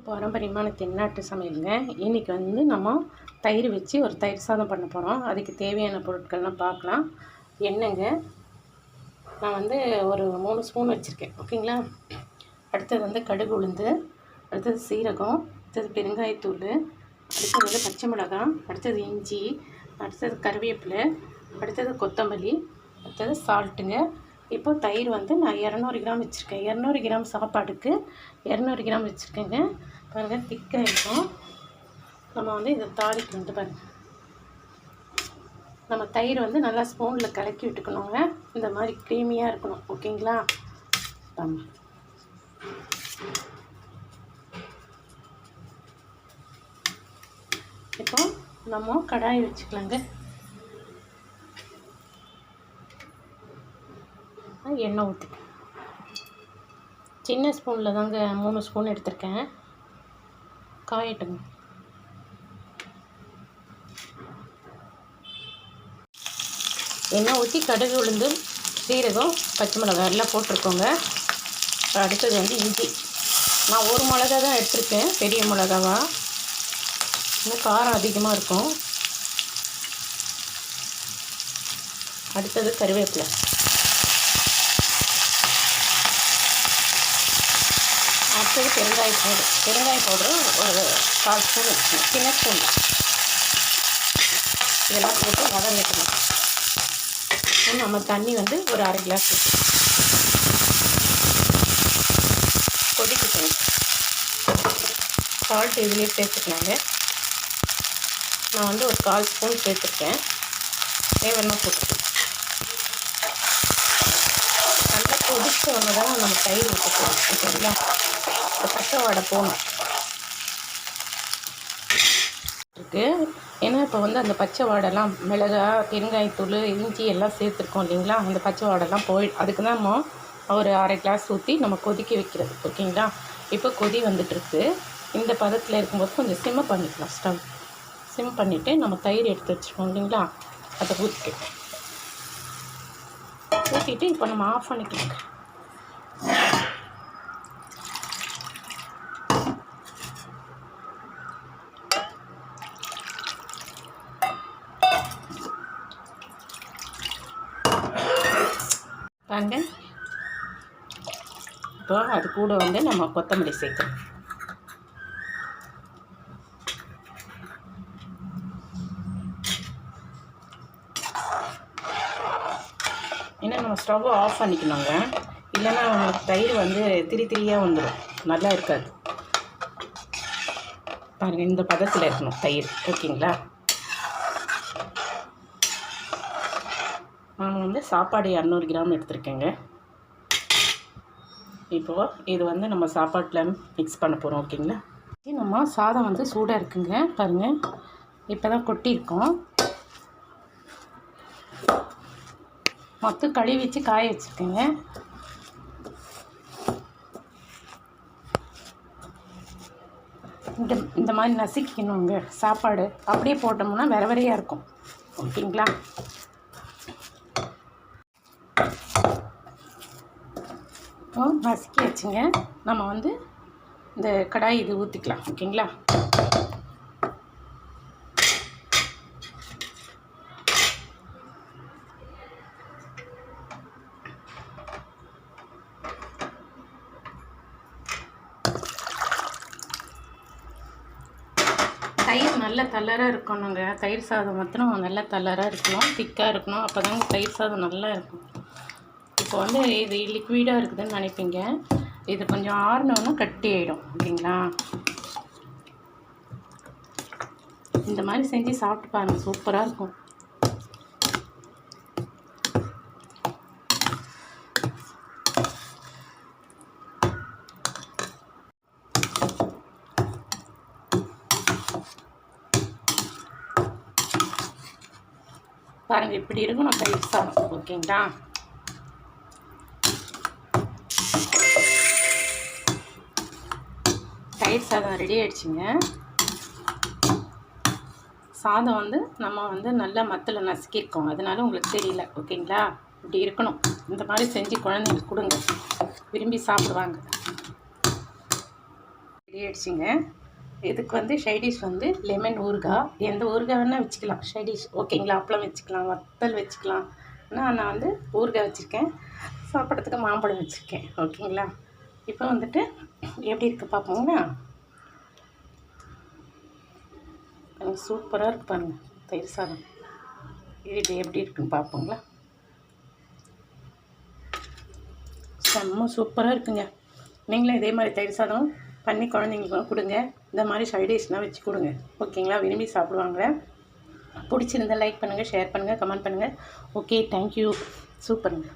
பாரம்பரியமான தென்னாட்டு சமையலுங்க. இன்றைக்கி வந்து நம்ம தயிர் வச்சு ஒரு தயிர் சாதம் பண்ண போகிறோம். அதுக்கு தேவையான பொருட்கள்லாம் பார்க்கலாம். எண்ணெய்ங்க, நான் வந்து ஒரு 3 ஸ்பூன் வச்சுருக்கேன். ஓகேங்களா. அடுத்தது வந்து கடுகு உளுந்து, அடுத்தது சீரகம், அடுத்தது பெருங்காயத்தூள், அடுத்தது வந்து பச்சை மிளகாய், அடுத்தது இஞ்சி, அடுத்தது கருவேப்பிலை, அடுத்தது கொத்தமல்லி, அடுத்தது சால்ட்டுங்க. இப்போ தயிர் வந்து நான் 200 கிராம் வச்சுருக்கேன். 200 கிராம் சாப்பாடுக்கு 200 கிராம் வச்சுருக்கேங்க. பாருங்கள், திக்காக இருக்கும். நம்ம வந்து இதை தாளிக்கணும். பாருங்கள், நம்ம தயிர் வந்து நல்லா ஸ்பூனில் கலக்கி விட்டுக்கணுங்க. இந்த மாதிரி க்ரீமியாக இருக்கணும். ஓகேங்களா. இப்போ நம்ம கடாய் வச்சுக்கலாங்க. எண்ணெய் ஊற்றி சின்ன ஸ்பூனில் தாங்க 3 ஸ்பூன் எடுத்திருக்கேன். காயட்டுங்க. எண்ணெய் ஊற்றி கடுகு உளுந்து சீரகம் பச்சை மிளகாய் எல்லாம் போட்டிருக்கோங்க. அடுத்தது வந்து இஞ்சி. நான் ஒரு மிளகா தான் எடுத்திருக்கேன், பெரிய மிளகாவா. இன்னும் காரம் அதிகமாக இருக்கும். அடுத்தது கருவேப்பிலை, அடுத்தது பெருங்காய பவுடரு ஒரு 4 ஸ்பூன் வச்சுக்கணும், சின்ன ஸ்பூன். இதெல்லாம் போட்டு வதங்கிக்கணும். நம்ம தண்ணி வந்து ஒரு 1/2 கிளாஸ் கொதிக்கணும். சால்ட் இதுலேயே சேர்த்துக்கலாங்க. நான் வந்து ஒரு 1/4 ஸ்பூன் சேர்த்துருக்கேன். தேவைன்னா போட்டுக்கலாம். நல்லா கொதிச்ச ஒன்று தான் நம்ம தயிர் ஊற்றிக்கலாம். ஓகேங்களா. பச்சை வாடை போகணும் இருக்கு. ஏன்னா இப்போ வந்து அந்த பச்சை வாடெல்லாம் மிளகாய், பெருங்காயத்தூள், இஞ்சி எல்லாம் சேர்த்துருக்கோம் இல்லைங்களா. அந்த பச்சை வாடெல்லாம் அதுக்கு தான் நம்ம ஒரு 1/2 கிளாஸ் ஊற்றி நம்ம கொதிக்க வைக்கிறது. ஓகேங்களா. இப்போ கொதி வந்துட்டுருக்கு. இந்த பதத்தில் இருக்கும்போது கொஞ்சம் சிம் பண்ணிக்கலாம். ஸ்டவ் சிம் பண்ணிவிட்டு நம்ம தயிர் எடுத்து வச்சுருக்கோம் இல்லைங்களா, அதை ஊற்றிட்டு இப்போ நம்ம ஆஃப் பண்ணிக்கலாம். பாருங்க, இப்போ அது கூட வந்து நம்ம கொத்தமல்லி சேர்க்கணும். ஏன்னா நம்ம ஸ்டவ்வை ஆஃப் பண்ணிக்கணுங்க. இல்லைன்னா நமக்கு தயிர் வந்து திரியாக வந்துடும், நல்லா இருக்காது. பாருங்கள், இந்த பதத்தில் இருக்கணும் தயிர். ஓகேங்களா. நான் வந்து சாப்பாடு 200 கிராம் எடுத்துருக்கேங்க. இப்போது இது வந்து நம்ம சாப்பாட்டில் மிக்ஸ் பண்ண போகிறோம். ஓகேங்களா. நம்ம சாதம் வந்து சூடாக இருக்குங்க. பாருங்கள், இப்போ தான் கொட்டியிருக்கோம். மொத்தம் கழுவி வச்சு காய வச்சுருக்கேங்க. இந்த மாதிரி நசுக்கிக்கணுங்க சாப்பாடு. அப்படியே போட்டோம்னா வெறையாக இருக்கும். ஓகேங்களா. இப்போ நசுக்கி வச்சுங்க. நம்ம வந்து இந்த கடாய் இது ஊற்றிக்கலாம். ஓகேங்களா. தயிர் நல்ல தளராக இருக்கணுங்க. தயிர் சாதம் மாத்திரம் நல்ல தளராக இருக்கணும், திக்காக இருக்கணும். அப்போ தாங்க தயிர் சாதம் நல்லா இருக்கும். இப்போ வந்து இது லிக்விடாக இருக்குதுன்னு நினைப்பீங்க. இது கொஞ்சம் ஆறினோன்னா கட்டி ஆகிடும். ஓகேங்களா. இந்த மாதிரி செஞ்சு சாப்பிட்டு பாருங்கள், சூப்பராக இருக்கும். பாருங்கள், இப்படி இருக்கணும் தயிர் சாதம். ஓகேங்களா. தயிர் சாதம் ரெடி ஆகிடுச்சிங்க. சாதம் வந்து நம்ம வந்து நல்லா மத்தில் நசுக்கியிருக்கோம், அதனால உங்களுக்கு தெரியல. ஓகேங்களா. இப்படி இருக்கணும். இந்த மாதிரி செஞ்சு குழந்தைங்களுக்கு கொடுங்க, விரும்பி சாப்பிடுவாங்க. ஆயிடுச்சுங்க. இதுக்கு வந்து சைடிஷ் வந்து லெமன் ஊறுகாய், எந்த ஊறுகாய் வேணால் வச்சுக்கலாம் சைடிஷ், ஓகேங்களா? அப்பளம் வச்சுக்கலாம், வத்தல் வச்சுக்கலாம். நான் வந்து ஊறுகாய் வச்சுருக்கேன், சாப்பிட்றதுக்கு மாம்பழம் வச்சுருக்கேன், ஓகேங்களா? இப்போ வந்துட்டு எப்படி இருக்குது பார்ப்போங்களா? சூப்பராக இருக்கு பாருங்கள் தயிர் சாதம். இது எப்படி இருக்குன்னு பார்ப்போங்களா? செம்ம சூப்பராக இருக்குங்க. நீங்களும் இதே மாதிரி தயிர் சாதம் பண்ணி குழந்தைங்களுக்குலாம் கொடுங்க. இந்த மாதிரி சைடிஷ்லாம் வச்சு கொடுங்க, ஓகேங்களா? விரும்பி சாப்பிடுவாங்க. பிடிச்சிருந்தால் லைக் பண்ணுங்கள், ஷேர் பண்ணுங்கள், கமெண்ட் பண்ணுங்கள். Okay, thank you. சூப்பருங்க.